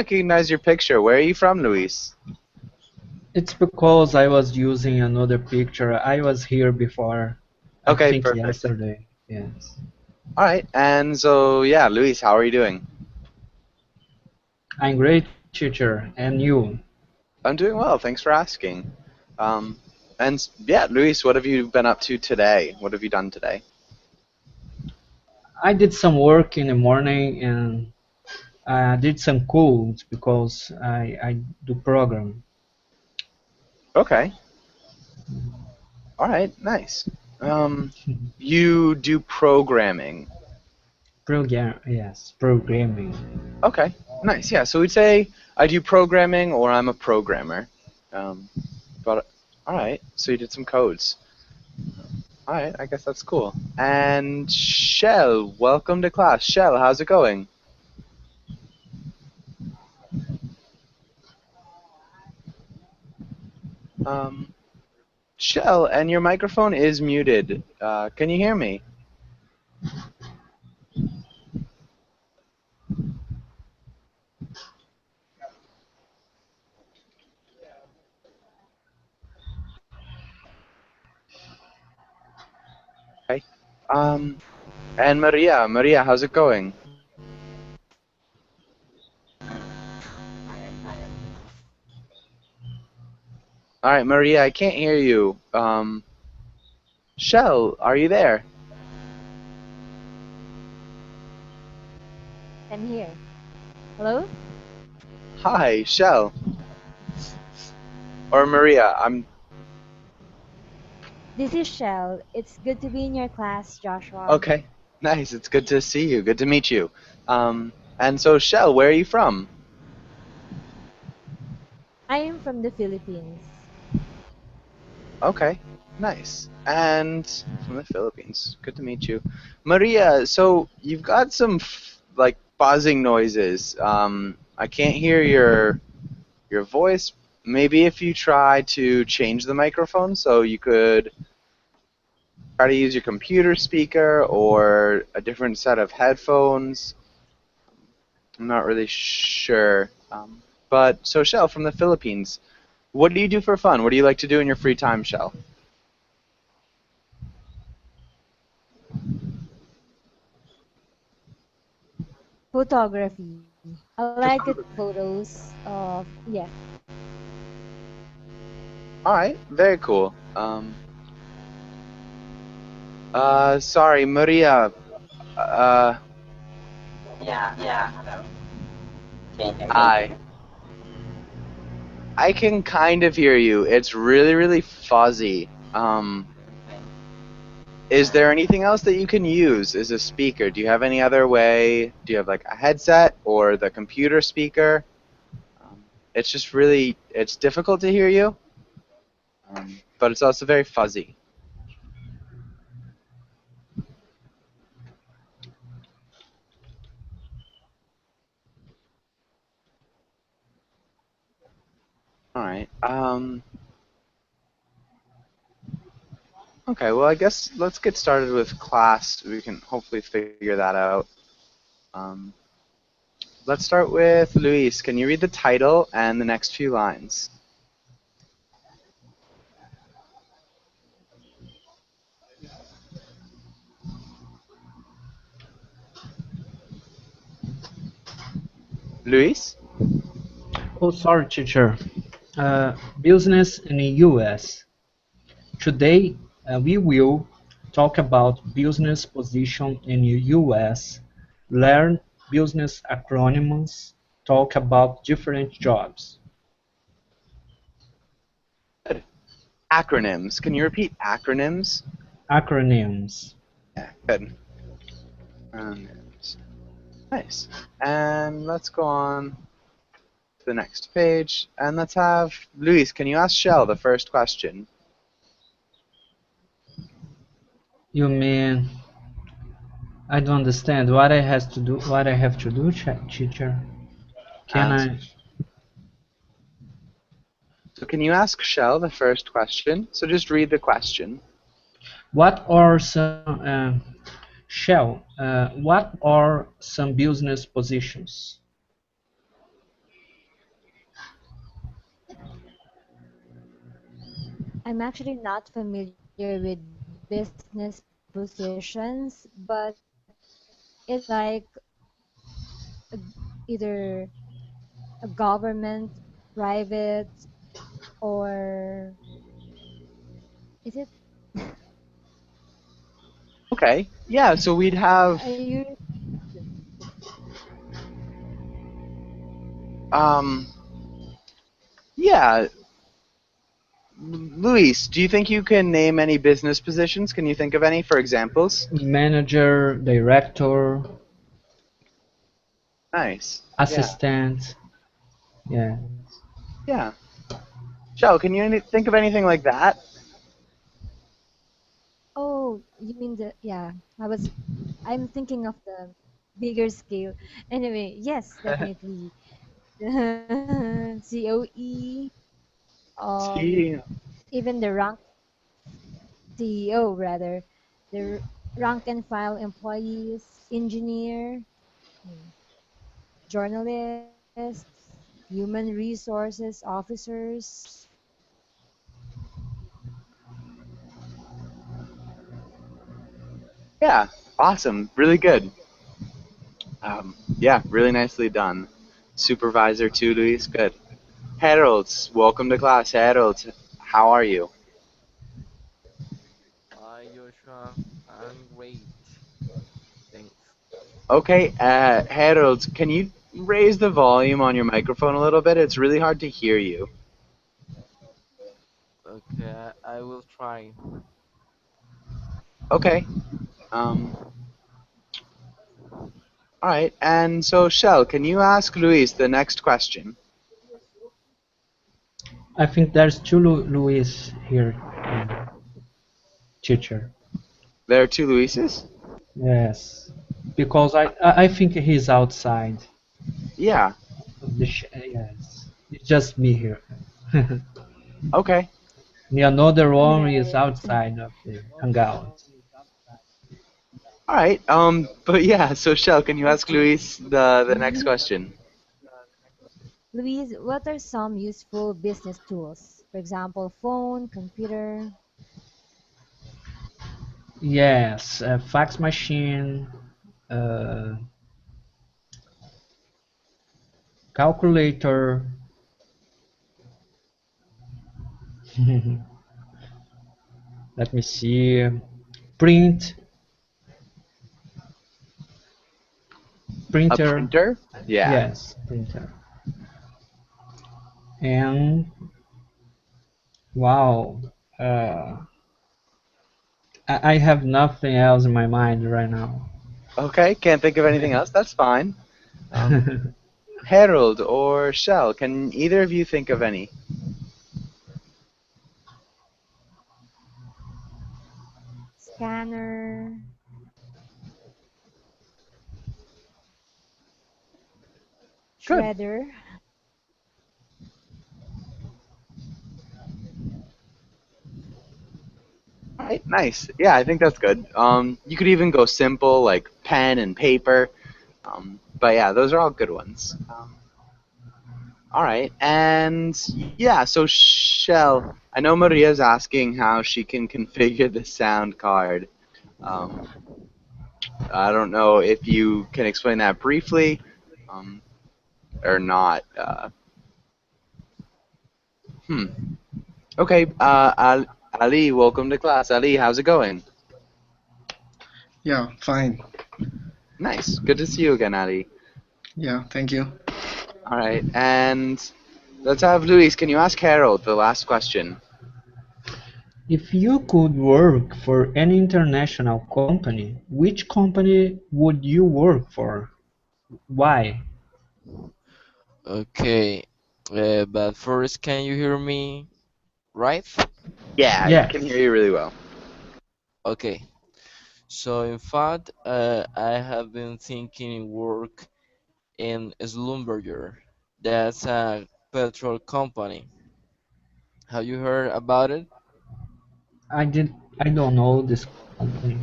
recognize your picture. Where are you from, Luis? It's because I was using another picture. I was here before, I Okay, think perfect. yesterday. Yes. All right, and so yeah, Luis, how are you doing? I'm great, teacher. And you? I'm doing well. Thanks for asking. Um, yeah, Luis, what have you been up to today? What have you done today? I did some work in the morning and I did some codes because I do program. Okay. All right. Nice. You do programming. Yes, programming. Okay. Nice. Yeah. So we'd say I do programming or I'm a programmer. Um, but all right. So you did some codes. All right. I guess that's cool. And Shell, welcome to class. Shell, how's it going? Um, Shell, and your microphone is muted. Can you hear me? Okay. And Maria, how's it going? All right, Maria, I can't hear you. Shell, are you there? I'm here. Hello? Hi, Shell. Or Maria, This is Shell. It's good to be in your class, Joshua. okay. Nice, it's good to see you. Good to meet you. And so Shell, where are you from? I am from the Philippines. Okay, nice. And from the Philippines. Good to meet you. Maria, so you've got some like buzzing noises. I can't hear your voice. Maybe if you try to change the microphone so you could try to use your computer speaker or a different set of headphones. I'm not really sure. But so Shell from the Philippines, what do you do for fun? What do you like to do in your free time, Shell? Photography. I like to take Photography. photos of, yeah. All right, very cool. Sorry, Maria. Uh, Yeah, hello. Can you hear me? I I can kind of hear you. It's really, really fuzzy. Is there anything else that you can use as a speaker? Do you have any other way? Do you have like a headset or the computer speaker? It's just really, it's difficult to hear you, but it's also very fuzzy. All right. Okay, well, I guess let's get started with class. We can hopefully figure that out. Um, let's start with Luis. Can you read the title and the next few lines? Luis? Oh, sorry, teacher. Business in the U.S. Today, we will talk about business position in the U.S., learn business acronyms, talk about different jobs. Good. Acronyms. Can you repeat acronyms? Acronyms. Yeah, good. Acronyms. Nice. And let's go on to the next page. And let's have Luis. Can you ask Shell the first question? You mean I don't understand what I has to do? What I have to do, teacher? Can And I? so can you ask Shell the first question? So just read the question. What are some Shell? What are some business positions? I'm actually not familiar with business positions, but it's like a, either a government, private, or is it? Okay. Yeah. So we'd have. Are you Um. Yeah. Luis, do you think you can name any business positions? Can you think of any for examples? Manager, director, Nice. Yeah. assistant. Yeah. Yeah. Shell, can you think of anything like that? Oh, you mean the yeah. I'm thinking of the bigger scale. Anyway, yes, definitely. COE, See. even the CEO rather, the rank and file employees, engineer, hmm, journalists, human resources officers. Yeah. Awesome. Really good. Yeah. Really nicely done. Supervisor too, Luis. Good. Harold, welcome to class. Harold, how are you? Hi Joshua, I'm great. Thanks. Okay. Harold, can you raise the volume on your microphone a little bit? It's really hard to hear you. Okay, I will try. Okay. Um. All right. And so, Shell, can you ask Luis the next question? I think there's two Luis here, teacher. There are two Luises? Yes, because I think he's outside. Yeah. Yes, it's just me here. Okay. The another one is Right. outside of the hangout. All right. But yeah. So, Shell, can you ask Okay. Luis the next question? Louise, what are some useful business tools? For example, phone, computer. Yes, a fax machine, uh, calculator. Let me see. Print, A printer. printer? Yeah. Yes, printer. And wow, uh, I have nothing else in my mind right now. Okay. Can't think of anything else. That's fine. Um, Harold or Shell, can either of you think of any? Scanner, Good. shredder. All right. Nice. Yeah, I think that's good. You could even go simple like pen and paper. But yeah, those are all good ones. All right. And yeah, so Shell, I know Maria's asking how she can configure the sound card. Um, I don't know if you can explain that briefly um, or not. Hmm. Okay. Ali, welcome to class. Ali, how's it going? Yeah, fine. Nice. Good to see you again, Ali. Yeah, thank you. All right. And let's have Luis. Can you ask Harold the last question? If you could work for any international company, which company would you work for? Why? Okay, but first, can you hear me right? Yeah, I can hear Yes. you really well. Okay, so in fact, I have been thinking work in Schlumberger. That's a petrol company. Have you heard about it? I don't know this company.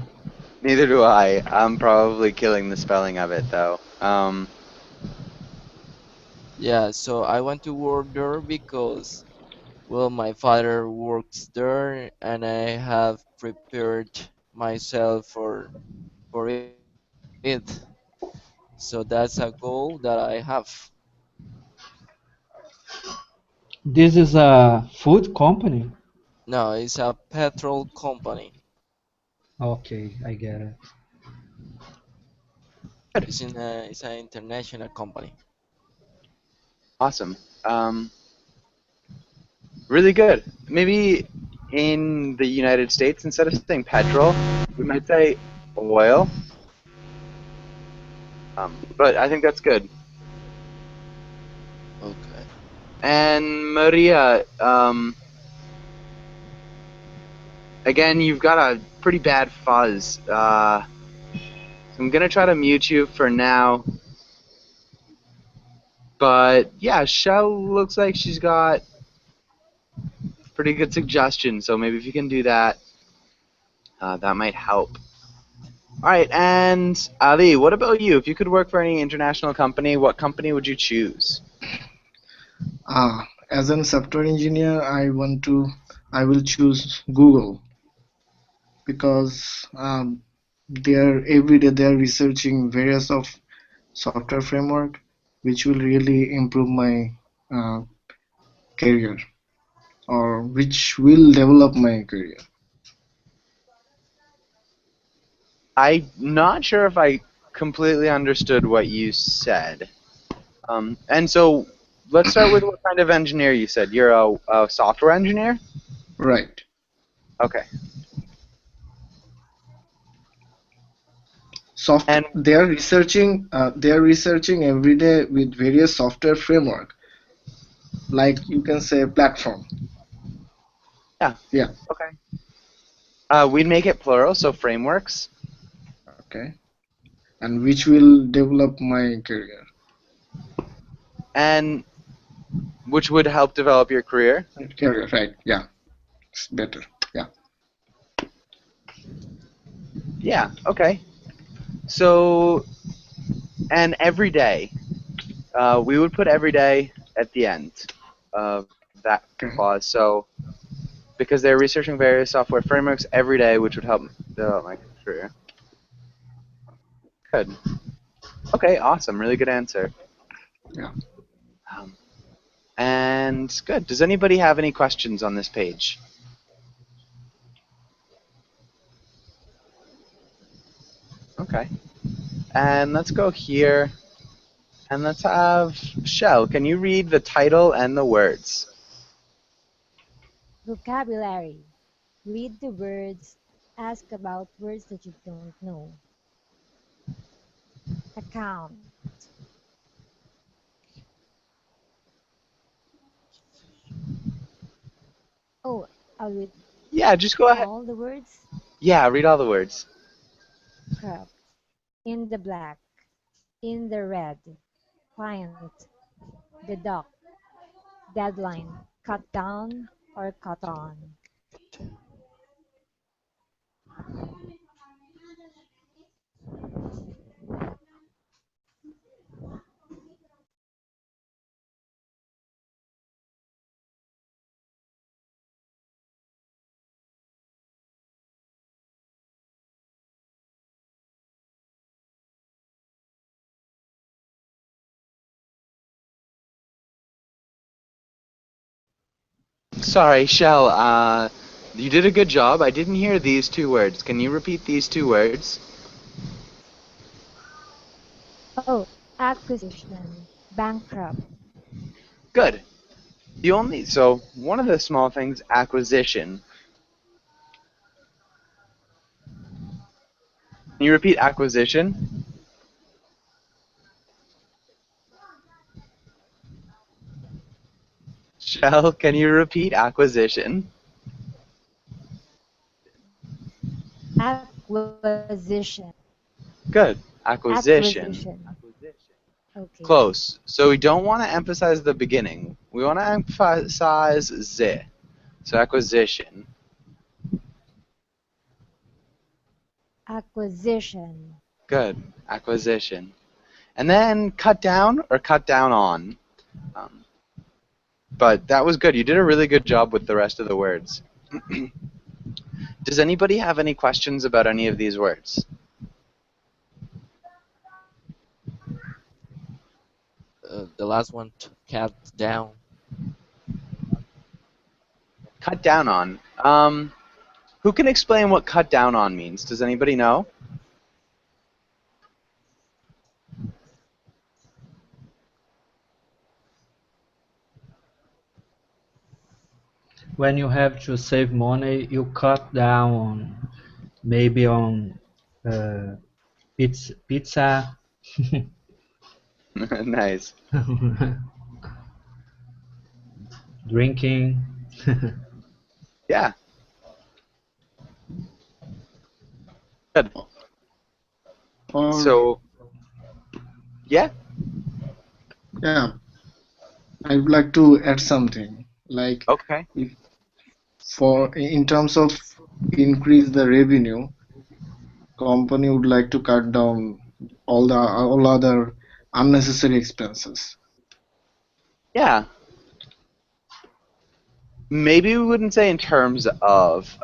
Neither do I. I'm probably killing the spelling of it though. Yeah, so I want to work there because Well, my father works there, and I have prepared myself for it. So that's a goal that I have. This is a food company? No, it's a petrol company. Okay, I get it. Good. It's an international company. Awesome. Really good. Maybe in the United States, instead of saying petrol, we might say oil. But I think that's good. Okay. And Maria, again, you've got a pretty bad fuzz. So I'm gonna try to mute you for now. But yeah, Shell looks like she's got pretty good suggestions. So maybe if you can do that, that might help. All right, and Ali, what about you? If you could work for any international company, what company would you choose? As a software engineer, I will choose Google because they're every day they're researching various of software framework, which will really improve my uh, career or which will develop my career. I'm not sure if I completely understood what you said. And so let's start with what kind of engineer you said. You're a software engineer? Right. Okay. And They are researching every day with various software framework, like you can say platform. yeah, Yeah. okay. We'd make it plural, so frameworks. Okay. And which will develop my career. And which would help develop your career. Career, right? Yeah. It's better. Yeah. Yeah, okay. So, and every day, we would put every day at the end of that Okay. clause. So, because they're researching various software frameworks every day, which would help develop my career. Good. Okay, awesome. Really good answer. Yeah. Um, and good. Does anybody have any questions on this page? Okay. And let's go here. And let's have Shell. Can you read the title and the words? Vocabulary. Read the words. Ask about words that you don't know. Account. Oh, I'll read Yeah, just go ahead. all the words. Yeah, read all the words. Correct. In the black. In the red. Client. The dock. Deadline. Cut down or cut on. Sorry, Shell. You did a good job. I didn't hear these two words. Can you repeat these two words? Oh, acquisition. Bankrupt. Good. So one of the small things, acquisition. Can you repeat acquisition? Shell, can you repeat acquisition? Acquisition. Good. Acquisition. Acquisition. Okay. Close. So we don't want to emphasize the beginning. We want to emphasize the. So acquisition. Acquisition. Good. Acquisition. And then cut down or cut down on. Um, But that was good. You did a really good job with the rest of the words. Does anybody have any questions about any of these words? The last one, cut down. Cut down on. Who can explain what cut down on means? Does anybody know? When you have to save money, you cut down on maybe on pizza. Nice. Drinking. Yeah. Good. Or So, yeah. yeah, I would like to add something. Like Okay. if in terms of increase the revenue, company would like to cut down all other unnecessary expenses. Yeah. Maybe we wouldn't say in terms of.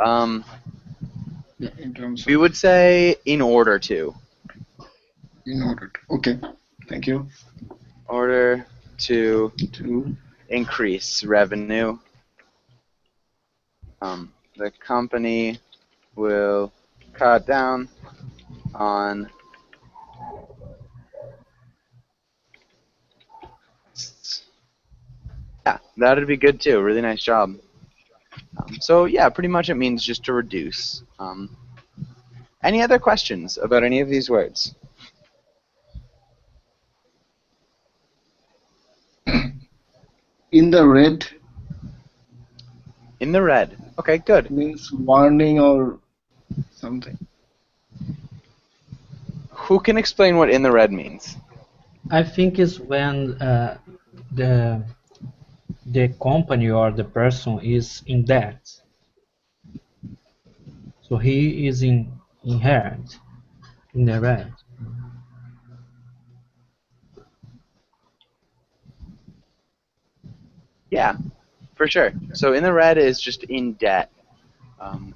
Yeah, in terms We of would say in order to. in order to, okay, thank you. Order to To increase revenue. The company will cut down on yeah, that'd be good too. Really nice job. So yeah, pretty much it means just to reduce. Any other questions about any of these words? in the red In the red. Okay, good. means warning or something. Who can explain what in the red means? I think it's when the company or the person is in debt. So he is in red, in the red. Yeah, for sure. So in the red is just in debt.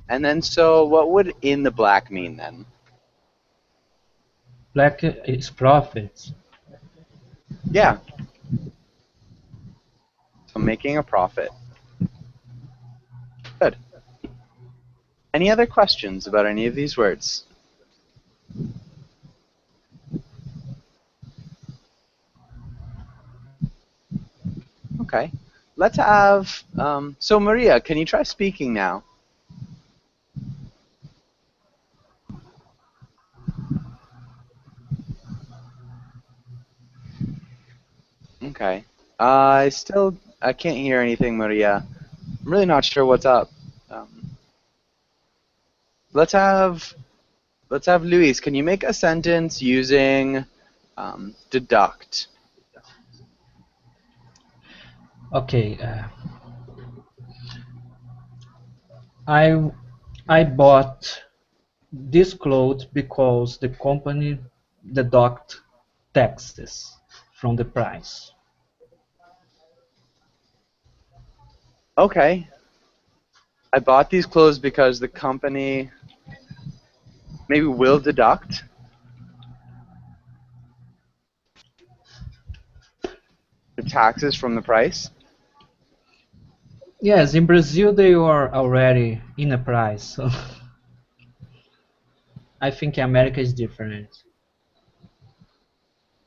And then so what would in the black mean then? Black is profit. Yeah. So making a profit. Good. Any other questions about any of these words? Okay. Let's have, so Maria, can you try speaking now? Okay. I can't hear anything, Maria. I'm really not sure what's up. Let's have Luis. Can you make a sentence using deduct? Okay. I bought this clothes because the company deduct taxes from the price. Okay. I bought these clothes because the company maybe will deduct. The taxes from the price. Yes, in Brazil they are already in a price, so I think America is different.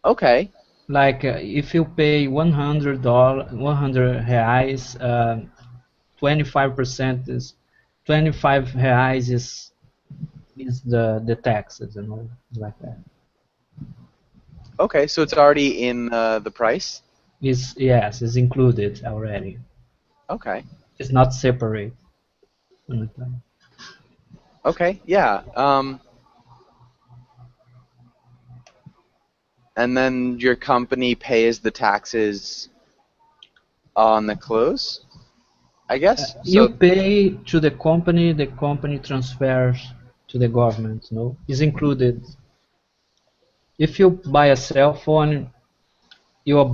Okay. Like if you pay $100, 100 reais, 25% is 25 reais is the taxes, you know, like that. Okay, so it's already in the price? Yes, it's included already. Okay. It's not separate. Okay, yeah. And then your company pays the taxes on the clothes, I guess? You pay to the company transfers to the government, no? It's included. If you buy a cell phone, you are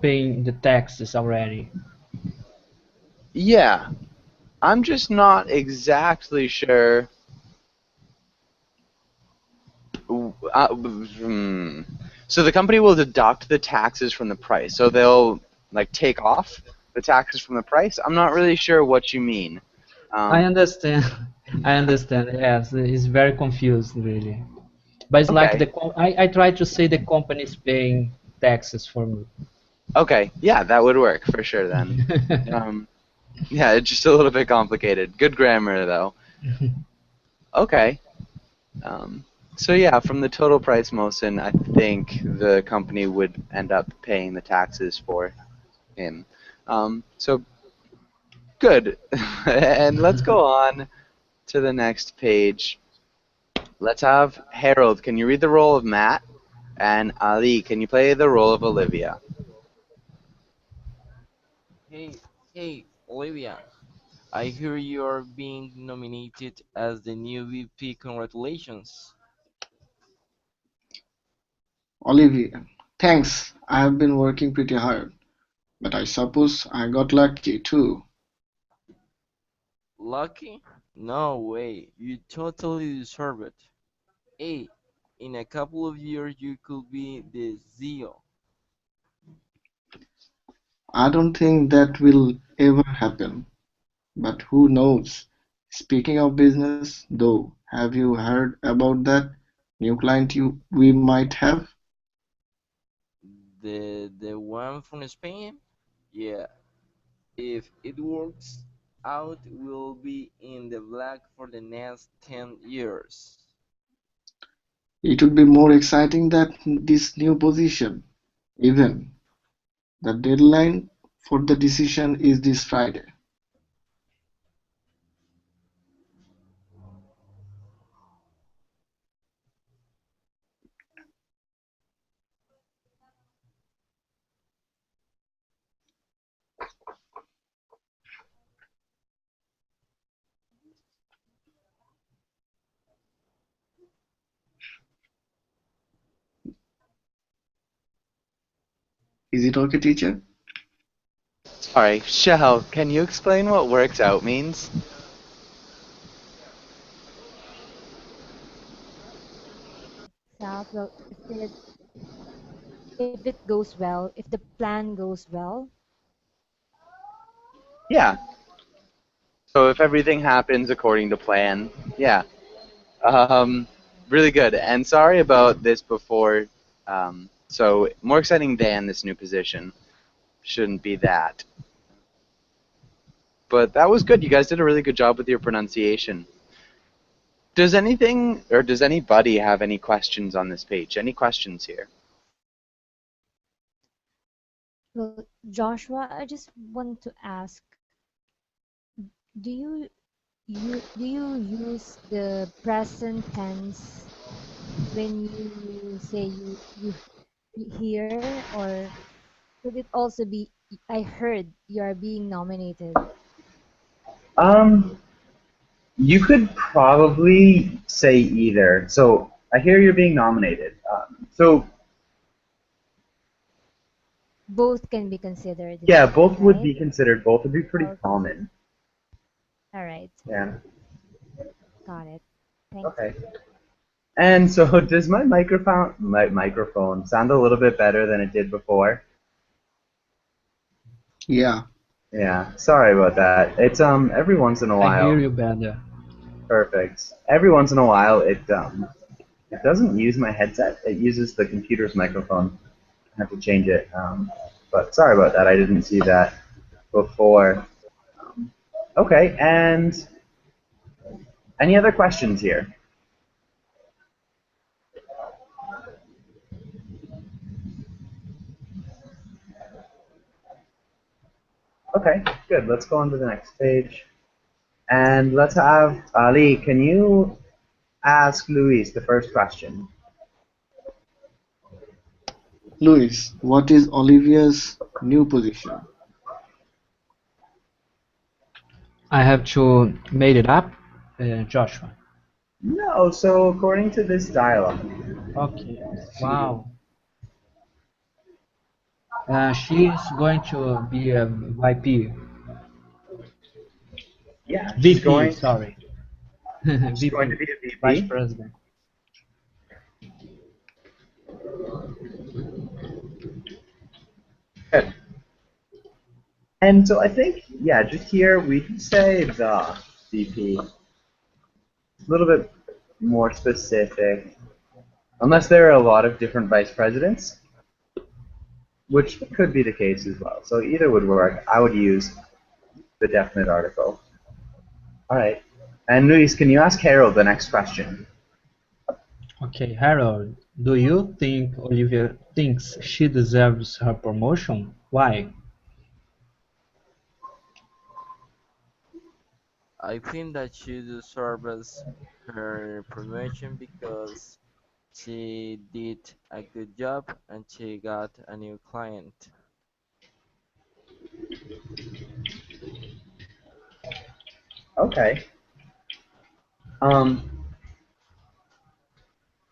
paying the taxes already. Yeah, I'm just not exactly sure. So the company will deduct the taxes from the price. So they'll like take off the taxes from the price. I'm not really sure what you mean. I understand. I understand. Yes, it's very confused, really. But it's like Okay. I try to say the company is paying taxes for me. Okay. Yeah, that would work for sure then. Um, yeah, it's just a little bit complicated. Good grammar though. Okay. Um, so yeah, from the total price, Mohsen, I think the company would end up paying the taxes for him. So good. And let's go on to the next page. Let's have Harold. Can you read the role of Matt? And Ali, can you play the role of Olivia? Hey, hey, Olivia. I hear you're being nominated as the new VP. Congratulations. Olivia, thanks. I have been working pretty hard, but I suppose I got lucky too. Lucky? No way. You totally deserve it. Hey, in a couple of years you could be the CEO. I don't think that will ever happen, but who knows? Speaking of business, though, have you heard about that new client we might have? The one from Spain? Yeah. If it works out, we'll be in the black for the next 10 years. It would be more exciting than this new position. Even the deadline for the decision is this Friday. Is it okay, teacher? Sorry, Shell, can you explain what works out means? South, well, if it goes well, if the plan goes well, Yeah. So if everything happens according to plan, yeah. Um, really good. And sorry about this before. So more exciting than this new position. Shouldn't be that. But that was good. You guys did a really good job with your pronunciation. Does anything or does anybody have any questions on this page? Any questions here? well, Joshua, I just want to ask, do you use the present tense when you say you hear, or could it also be I heard you are being nominated? Um, you could probably say either. So I hear you're being nominated. So Both can be considered, yeah, both would right? be considered. Both would be pretty Okay. common. All right. Yeah. Got it. Thank you. Okay. And so does my microphone sound a little bit better than it did before? Yeah, Yeah. Sorry about that. It's every once in a I hear while. you better. Perfect. Every once in a while it doesn't use my headset. It uses the computer's microphone. I have to change it. But sorry about that. I didn't see that before. Okay, and any other questions here? Okay, good. Let's go on to the next page. And let's have Ali, can you ask Luis the first question? Louis, what is Olivia's new position? I have to made it up, Joshua. No, so according to this dialogue, Okay. Wow. She is going to be a YP. Yeah, she's VP, going. sorry. She's going to VP, be a Vice VP. President. Good. And so I think, yeah, just here we can say the VP. A little bit more specific, unless there are a lot of different vice presidents, which could be the case as well. So either would work. I would use the definite article. All right. And Luis, can you ask Harold the next question? Okay, Harold, do you think Olivia thinks she deserves her promotion? Why? I think that she deserves her promotion because she did a good job and she got a new client. Okay. Um,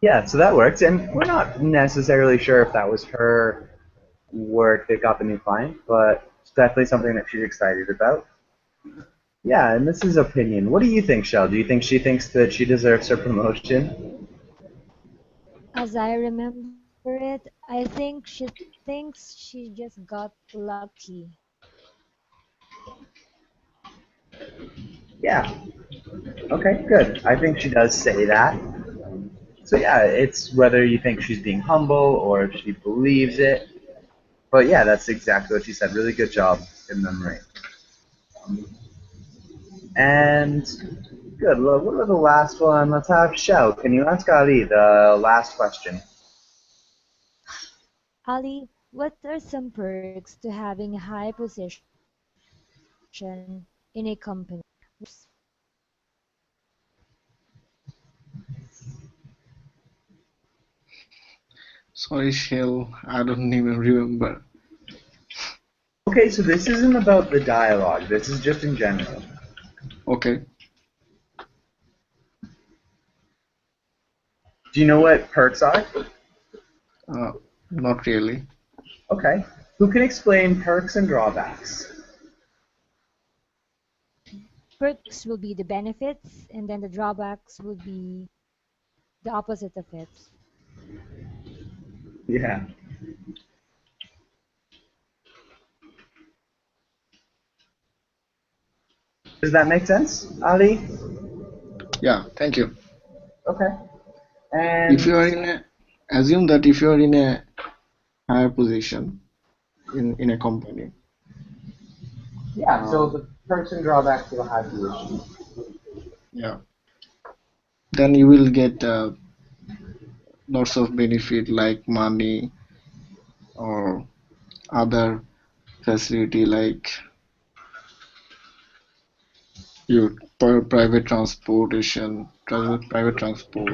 yeah, so that works. And we're not necessarily sure if that was her work that got the new client, but it's definitely something that she's excited about. Yeah, and this is opinion. What do you think, Shell? Do you think she thinks that she deserves her promotion? As I remember it, I think she thinks she just got lucky. Yeah. Okay, good. I think she does say that. So yeah, it's whether you think she's being humble or if she believes it. But yeah, that's exactly what she said. Really good job in memory. And good. Well, what about the last one? Let's have Shell. Can you ask Ali the last question? Ali, what are some perks to having a high position in a company? Sorry, Shell, I don't even remember. Okay, so this isn't about the dialogue. This is just in general. Okay. Do you know what perks are? Not really. Okay. Who can explain perks and drawbacks? Perks will be the benefits, and then the drawbacks will be the opposite of it. Yeah. Does that make sense, Ali? Yeah, thank you. Okay. And If you are assume that if you are in a higher position in a company, yeah, so the perks and drawbacks to the high position. yeah, then you will get lots of benefit like money or other facility like your private transportation, private transport,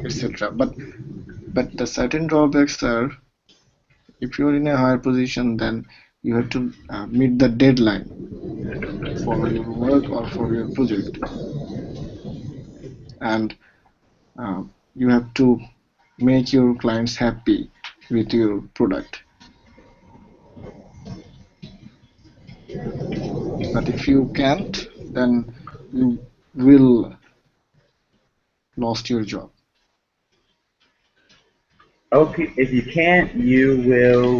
etc. But the certain drawbacks are if you are in a higher position, then you have to meet the deadline for your work or for your project, and you have to make your clients happy with your product. But if you can't, then you will lost your job, Okay, if you can't, you will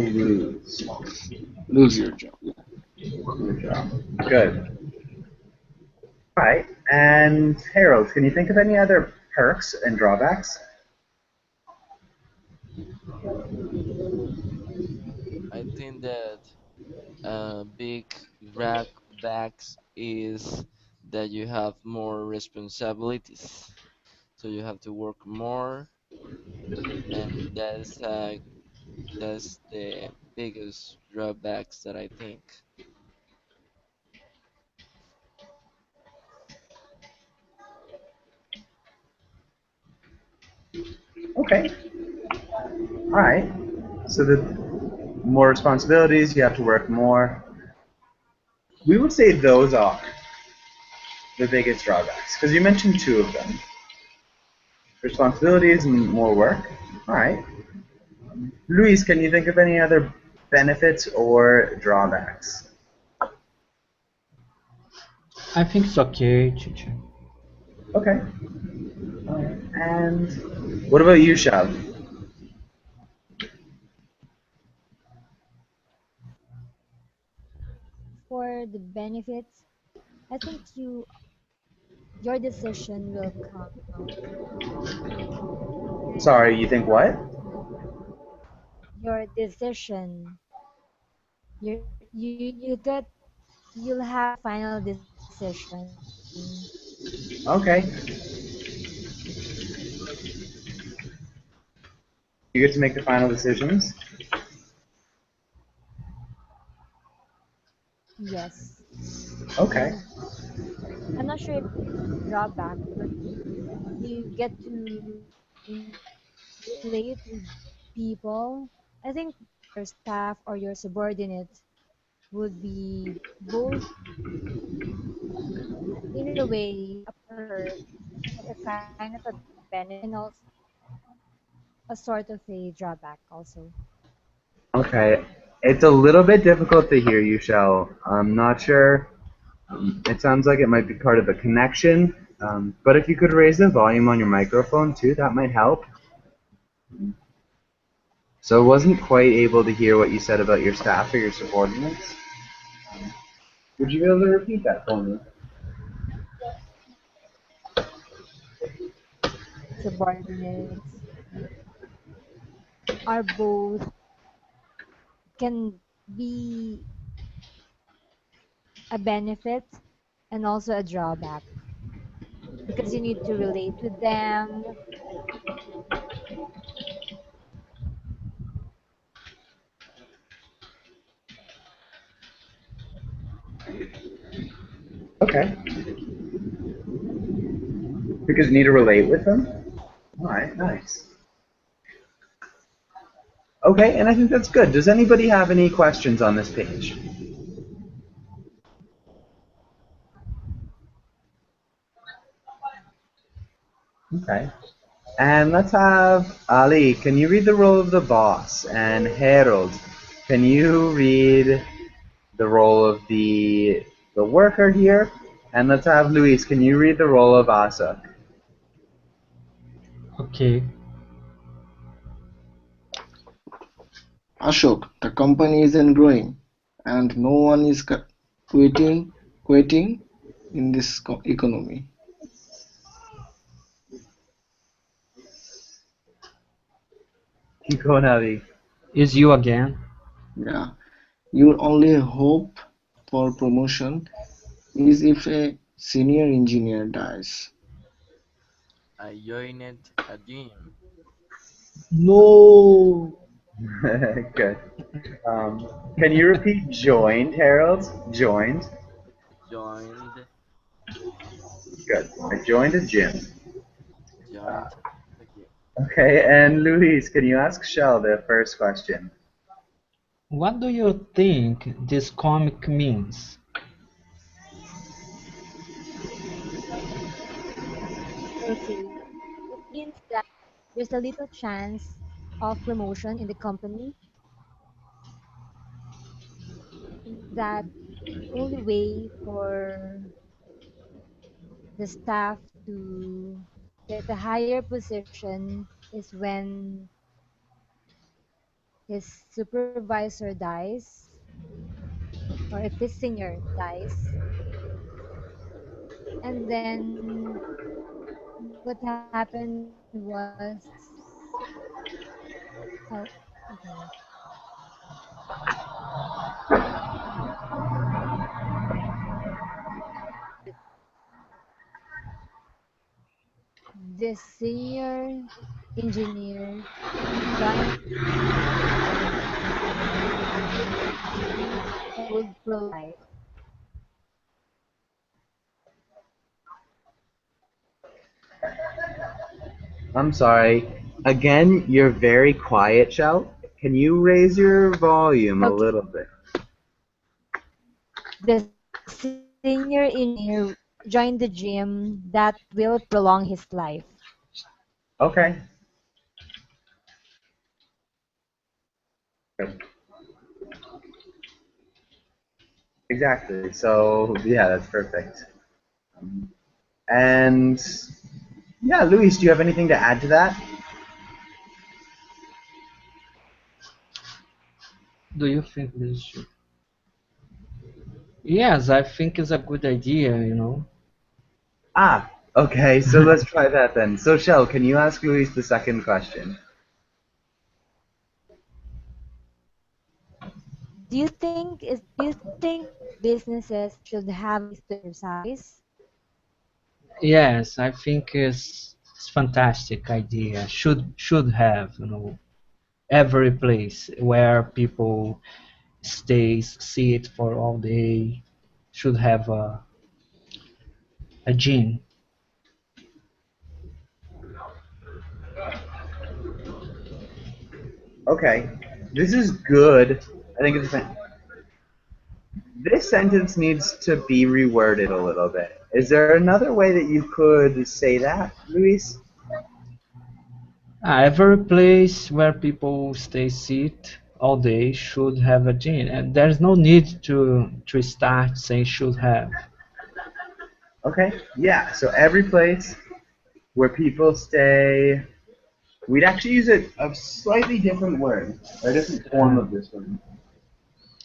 lose your job. Yeah. your job. Good. All right. And Harold, can you think of any other perks and drawbacks? I think that big drawbacks is that you have more responsibilities, so you have to work more, and that's the biggest drawbacks that I think. Okay. All right. So the more responsibilities, you have to work more. We would say those are the biggest drawbacks because you mentioned two of them: responsibilities and more work. All right. Luis, can you think of any other benefits or drawbacks? I think it's okay, teacher. Okay. Alright. And what about you, Shab? For the benefits, I think your decision will count. Sorry, you think what? Your decision, you'll have the final decision. Okay. You get to make the final decisions. Yes. Okay. And I'm not sure if it's a drawback, but you get to relate with people. I think your staff or your subordinates would be both, in a way, a perk, like a kind of a benefit, and also a sort of a drawback also. Okay. It's a little bit difficult to hear you, Shell. I'm not sure. It sounds like it might be part of a connection. But if you could raise the volume on your microphone too, that might help. So I wasn't quite able to hear what you said about your staff or your subordinates. Would you be able to repeat that for me? Subordinates are both, can be a benefit and also a drawback because you need to relate with them. Okay. Because you need to relate with them? Alright, nice. Okay, and I think that's good. Does anybody have any questions on this page? Okay. And let's have Ali. Can you read the role of the boss? And Harold, can you read the role of the worker here? And let's have Luis. Can you read the role of Asa? Okay. Ashok, the company isn't growing, and no one is quitting in this economy. Keep going, Ali. Is you again? Yeah, your only hope for promotion is if a senior engineer dies. I joined a gym. No. Good. Can you repeat joined, Harold? Joined. Joined Good. I joined a gym. joined the gym. Okay, and Luis, can you ask Shell the first question? What do you think this comic means? Okay. It means that there's a little chance of promotion in the company. That only way for the staff to get a higher position is when his supervisor dies or if his senior dies. And then what happened was, okay, this senior engineer joined and would provide. I'm sorry. Again, you're very quiet, Shell. Can you raise your volume a Okay, little bit? the senior engineer joined the gym that will prolong his life. Okay. Good. Exactly. So, yeah, that's perfect. And yeah, Luis, do you have anything to add to that? Do you think this should? Yes, I think it's a good idea, you know. Ah, okay, so let's try that then. So, Shell, can you ask Luis the second question? Do you think businesses should have ways to exercise? Yes, I think it's fantastic idea. Should have, you know, every place where people sit for all day should have a gym. Okay, this is good. I think this sentence needs to be reworded a little bit. Is there another way that you could say that, Luis? Every place where people sit all day should have a gym, and there's no need to start saying should have. Okay, yeah, so every place where people stay, we'd actually use a slightly different word, or a different form of this word.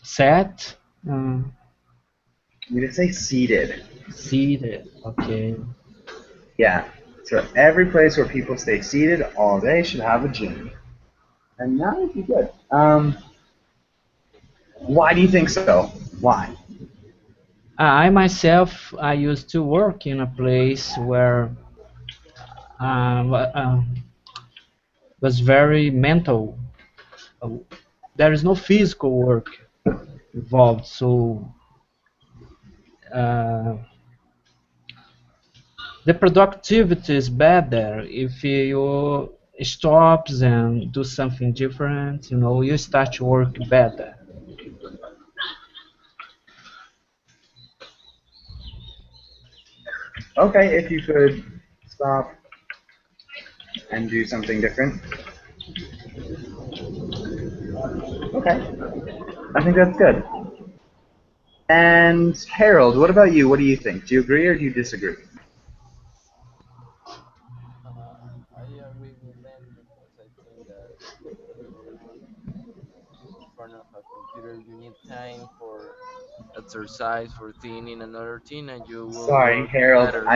Set, uh, We'd say seated. seated. Okay. Yeah, so every place where people stay seated all day should have a gym. And that would be good. Why do you think so? Why? I myself, I used to work in a place where was very mental. Uh, There is no physical work involved, so uh, the productivity is better if you stops and do something different. You know, you start to work better. Okay, if you could stop and do something different. Okay, I think that's good. And Harold, what about you? What do you think? Do you agree or do you disagree? I agree with them because I think that when you work in front of a computer, you need time for exercise, for thinking another thing, and you will Sorry, work Harold, better.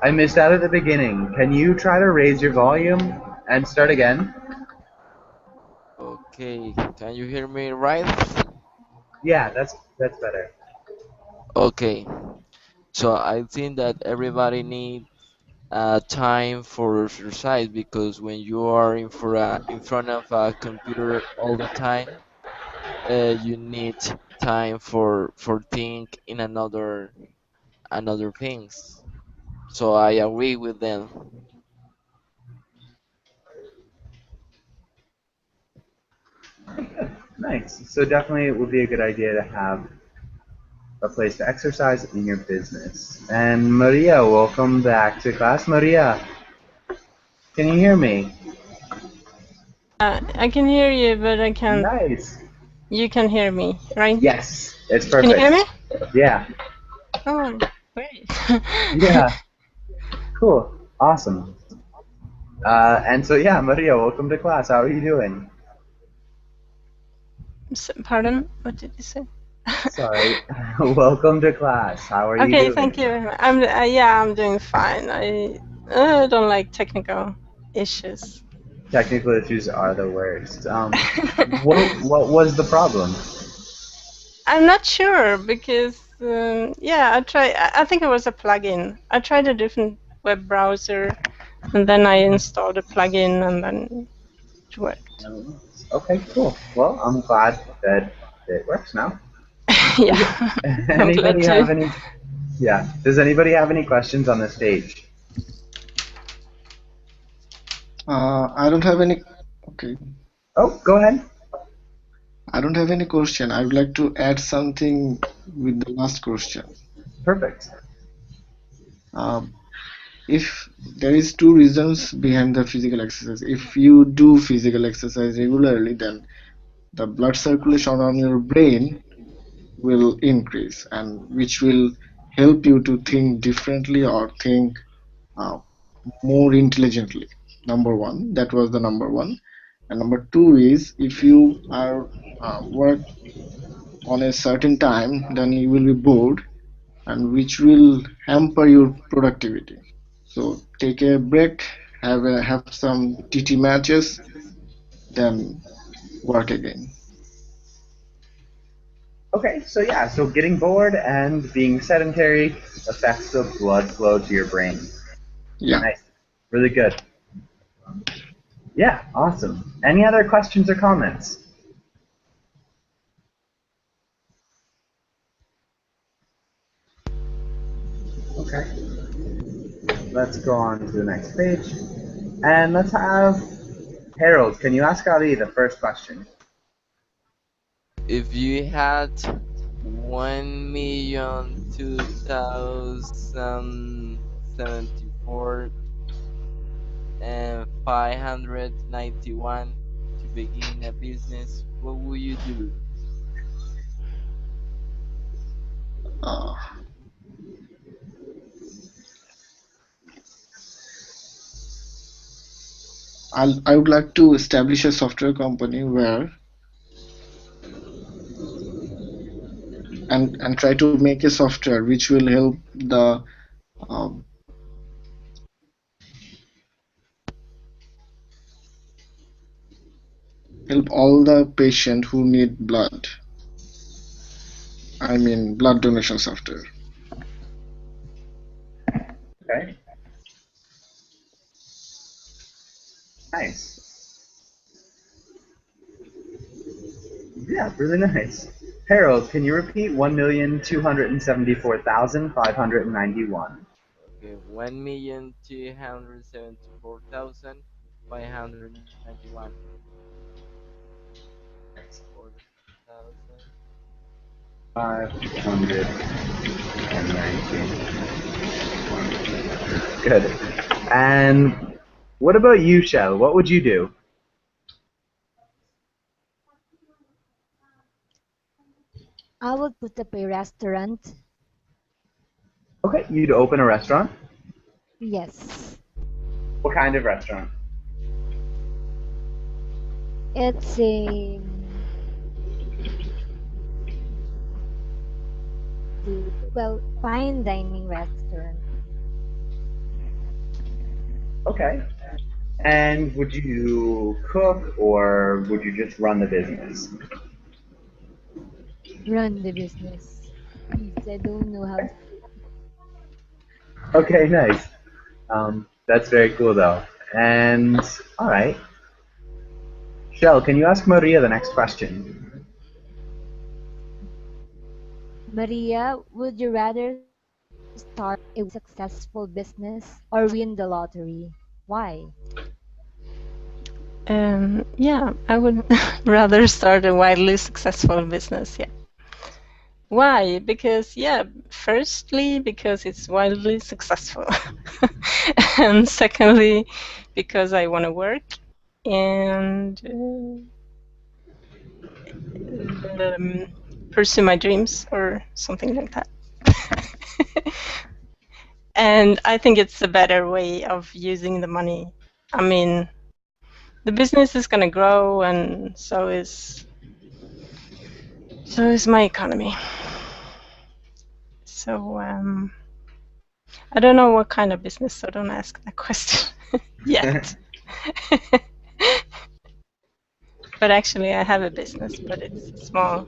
I missed out at the beginning. Can you try to raise your volume and start again? Okay, can you hear me right? Yeah, that's better. Okay, so I think that everybody needs time for exercise because when you are in front of a computer all the time, you need time for think in another things. So I agree with them. Nice. So definitely it would be a good idea to have a place to exercise in your business. And Maria, welcome back to class. Maria, can you hear me? I can hear you, but I can't. Nice. You can hear me, right? Yes, it's Can you hear me? perfect. Yeah. Oh, great. Yeah. Cool. Awesome. And so yeah, Maria, welcome to class. How are you doing? Pardon? What did you say? Sorry. Welcome to class. How are you Okay, doing? thank you. I'm doing fine. I don't like technical issues. Technical issues are the worst. What was the problem? I'm not sure because yeah, I think it was a plugin. I tried a different web browser, and then I installed a plugin, and then it worked. Okay, cool. Well, I'm glad that it works now. Yeah, I'm glad Anybody have to. any? Yeah. Does anybody have any questions on the stage? I don't have any. Okay, Oh, go ahead. I don't have any question. I would like to add something with the last question. Perfect. Um, if there is two reasons behind the physical exercise. If you do physical exercise regularly, then the blood circulation on your brain will increase, and which will help you to think differently or think more intelligently. Number one, that was the number one. And number two is if you are work on a certain time, then you will be bored, and which will hamper your productivity. So take a break, have some TT matches, then work again. Okay, so yeah, so getting bored and being sedentary affects the blood flow to your brain. Yeah. Nice. Really good. Yeah, awesome. Any other questions or comments? Okay. Let's go on to the next page. And let's have Harold. Can you ask Ali the first question? If you had 1,002,074 and 591 to begin a business, what would you do? Uh, I would like to establish a software company where and try to make a software which will help the um, help all the patient who need blood. I mean blood donation software. Okay. Nice. Yeah, really nice. Harold, can you repeat 1,274,591? Okay, 1,274,591. 590. Good. And what about you, Shell? What would you do? I would put up a restaurant. Okay, you'd open a restaurant? Yes. What kind of restaurant? It's a fine dining restaurant. Okay. And would you cook or would you just run the business? Run the business. Please, I don't know how to. Okay, nice. That's very cool though. And all right. Shell, can you ask Maria the next question? Maria, would you rather start a successful business or win the lottery? Why? Yeah, I would rather start a wildly successful business. Yeah. Why? Because, yeah, firstly, because it's wildly successful. And secondly, because I want to work and pursue my dreams or something like that. And I think it's a better way of using the money. I mean, the business is going to grow, and so is my economy. So I don't know what kind of business, so don't ask that question yet. But actually, I have a business, but it's small,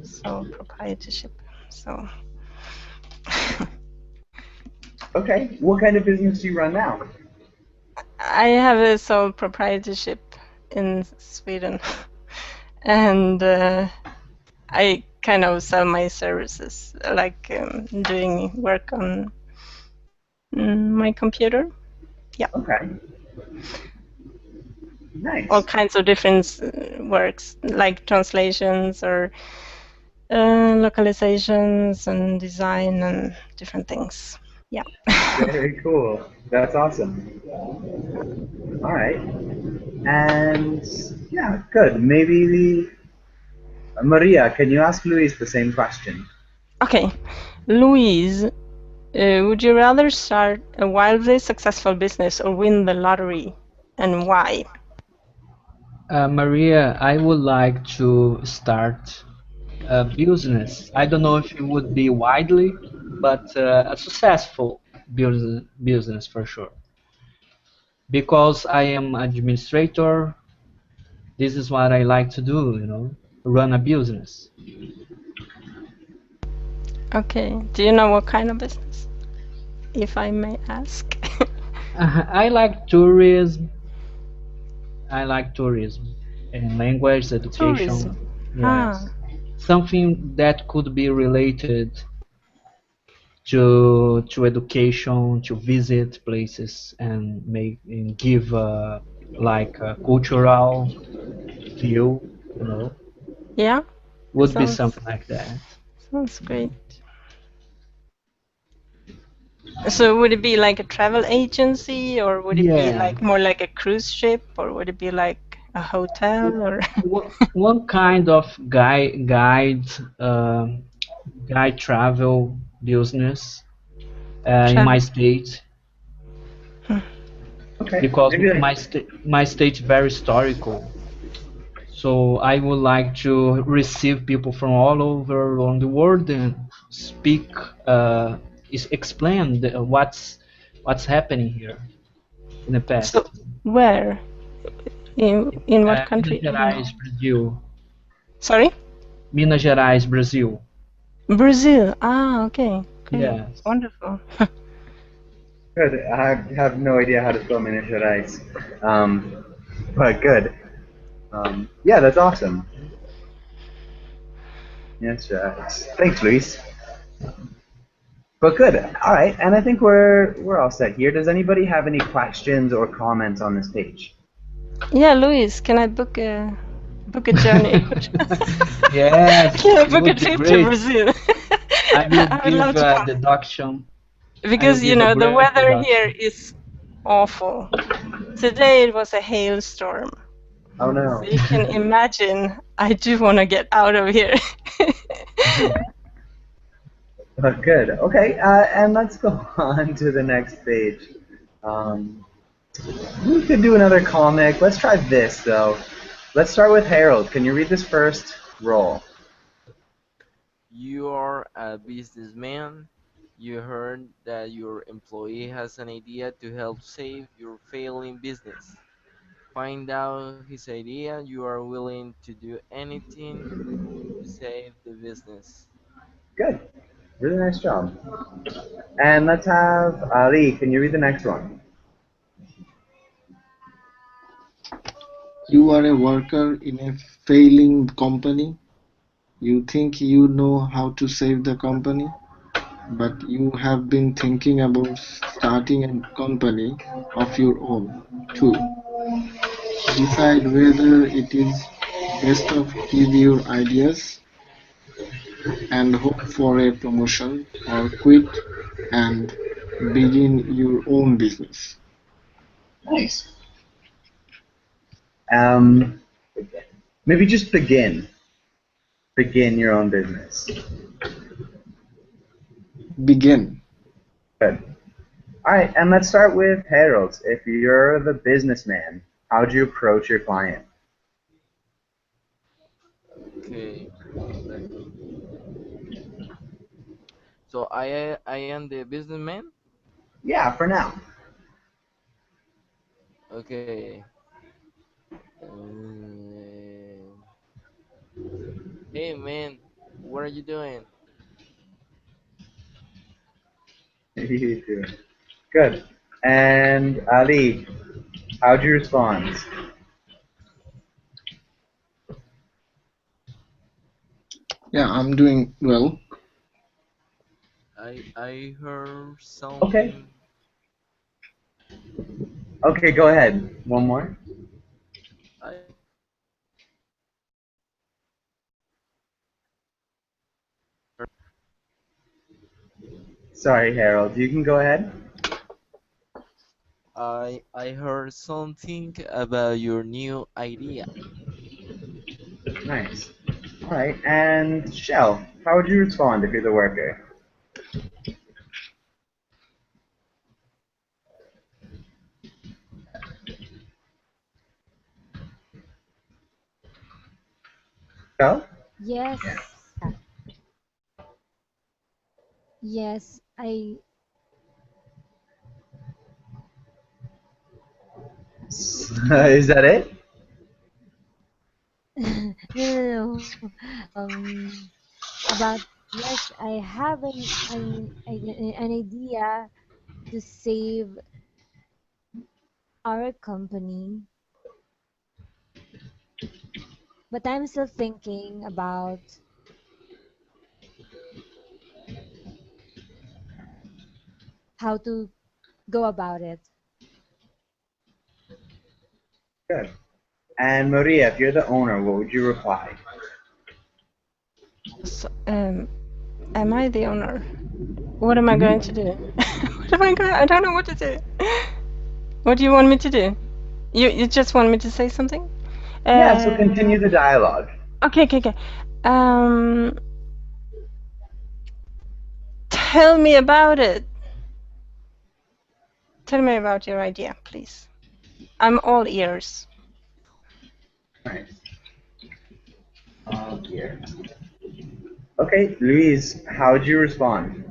sole proprietorship. So. Okay, what kind of business do you run now? I have a sole proprietorship in Sweden, and I kind of sell my services, like doing work on my computer. Yeah. Okay. Nice. All kinds of different works, like translations or localizations and design and different things. Yeah. Very cool. That's awesome. All right. And yeah, good. Maybe Maria, can you ask Luis the same question? Okay. Louise, would you rather start a wildly successful business or win the lottery, and why? Maria, I would like to start a business. I don't know if it would be widely, but a successful business for sure. Because I am administrator, this is what I like to do, run a business. Okay. Do you know what kind of business, if I may ask? I like tourism. I like tourism and language education. Tourism. Yes. Something that could be related to education, to visit places and give like a cultural view, Yeah. would be Sounds- something like that. Sounds great. So would it be like a travel agency, or would it be Yeah. like more like a cruise ship, or would it be like a hotel, or? One kind of guide travel business in my state. Okay. Because maybe like- my state very historical, so I would like to receive people from all over around the world and speak, explain what's happening here in the past. So where? In what country? Minas Gerais, Brazil. Sorry? Minas Gerais, Brazil. Brazil. Ah, okay. Great. Yes. Wonderful. Good. I have no idea how to spell Minas Gerais. But good. Yeah, that's awesome. Yes, thanks, Luis. But good. All right, and I think we're all set here. Does anybody have any questions or comments on this page? Yeah, Luis, can I book a journey? Yes. Can I book a would be trip to great. Brazil? I will I would love give to come. deduction. Because give a the great weather introduction. here is awful. Today it was a hailstorm. Oh no. So you can imagine, I do want to get out of here. But good. Okay, and let's go on to the next page. We could do another comic. Let's try this though. Let's start with Harold. Can you read this first roll? You are a businessman. You heard that your employee has an idea to help save your failing business. Find out his idea. You are willing to do anything to save the business. Good. Really nice job. And let's have Ali. Can you read the next one? You are a worker in a failing company. You think you know how to save the company, but you have been thinking about starting a company of your own too. Decide whether it is best to give your ideas and hope for a promotion, or quit and begin your own business. Nice. Maybe just begin. Begin your own business. Begin. Good. All right, and let's start with Harold. If you're the businessman, how do you approach your client? Okay. So I am the businessman. Yeah, for now. Okay. Hey man, what are you doing? You do. Good. And Ali, how'd you respond? Yeah, I'm doing well. I heard something. Okay. Okay, go ahead. One more. Sorry, Harold. You can go ahead. I heard something about your new idea. Nice. All right. And Shell, how would you respond if you're the worker? Shell? Yes. Yes, I Is that it? no, no, no. About yes, I have an idea to save our company, but I'm still thinking about how to go about it. Good. And Maria, if you're the owner, what would you reply? So, am I the owner? What am I going to do? What am I going? I don't know what to do. What do you want me to do? You just want me to say something? Yeah, so continue the dialogue. Okay, okay, okay. Um, tell me about it. Tell me about your idea, please. I'm all ears. Nice. Here. Okay, Louise, how would you respond?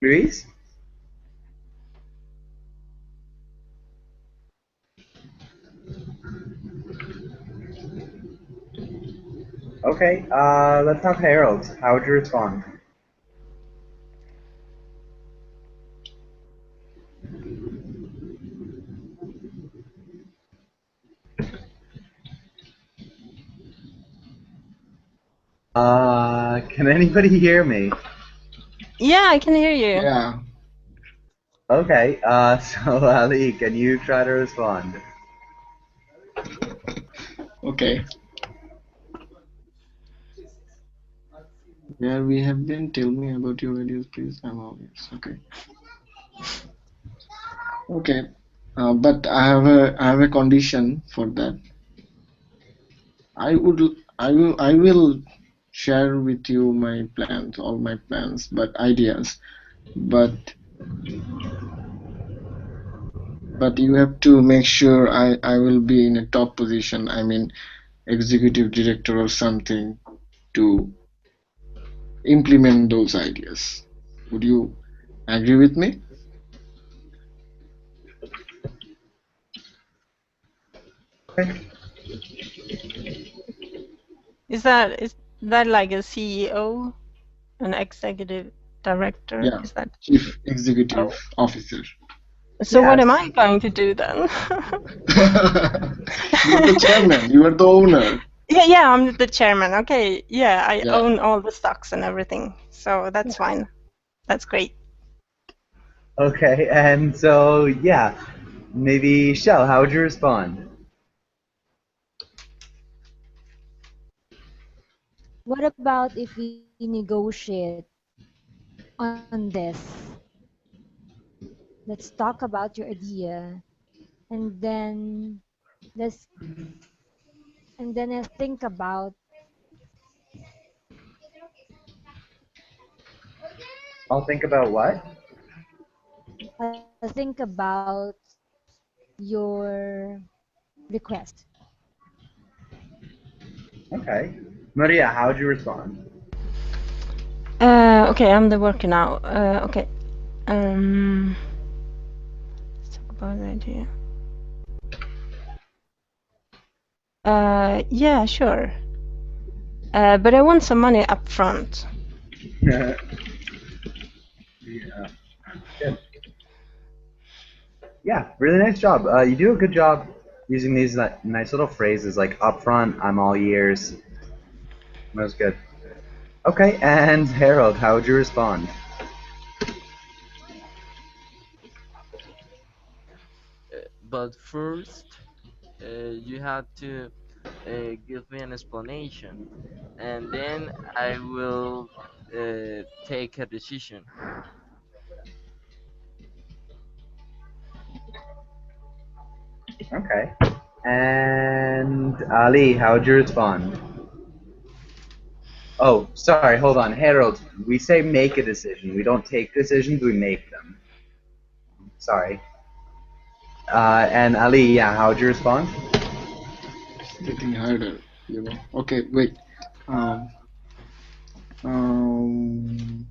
Louise? Okay, let's have Harold. How would you respond? Can anybody hear me? Yeah, I can hear you. Yeah. Okay, so Ali, can you try to respond? Okay. Where we have been, tell me about your ideas, please. I'm all ears. Okay. Okay. But I have a condition for that. I will share with you my plans, all my plans, but ideas. But you have to make sure I will be in a top position. I mean, executive director or something to implement those ideas. Would you agree with me? Okay. Is that like a CEO, an executive director? Yeah, Is that? chief executive Oh. officer. So what am Yes. I going to do then? You're the chairman. You are the owner. Yeah, I'm the chairman. Okay, yeah, I Yeah. own all the stocks and everything, so that's fine. That's great. Okay, and so, yeah, maybe Shell, how would you respond? What about if we negotiate on this? Let's talk about your idea, and then let's let's think about I'll think about what? think about your request. Okay. Maria, how would you respond? Okay, I'm the worker now. Okay. Let's talk about the idea. Yeah, sure. But I want some money up front. Yeah. Good. Yeah, really nice job. You do a good job using these nice little phrases like upfront, I'm all ears. That was good. Okay, and Harold, how would you respond? But first, you have to give me an explanation, and then I will take a decision. Okay. And Ali, how would you respond? Oh, sorry, hold on. Harold, we say make a decision. We don't take decisions, we make them. Sorry. And Ali, yeah, how would you respond? It's getting harder, you know. Okay, wait. Um,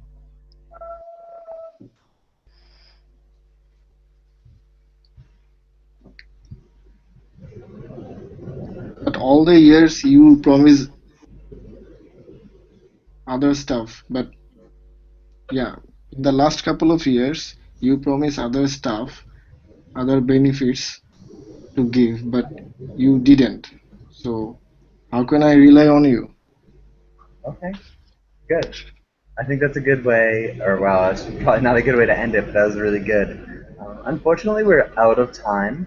but all the years you promise other stuff, but yeah, in the last couple of years you promise other stuff, other benefits to give, but you didn't. So how can I rely on you? Okay, good. I think that's a good way, or well, it's probably not a good way to end it, but that was really good. Unfortunately, we're out of time.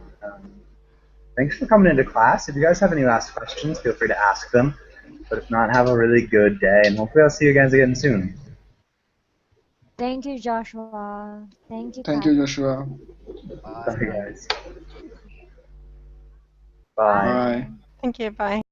Thanks for coming into class. If you guys have any last questions, feel free to ask them. But if not, have a really good day, and hopefully I'll see you guys again soon. Thank you, Joshua. Thank you, Thank Kat. you, Joshua. Bye. Bye, guys. Bye. Bye. Thank you. Bye.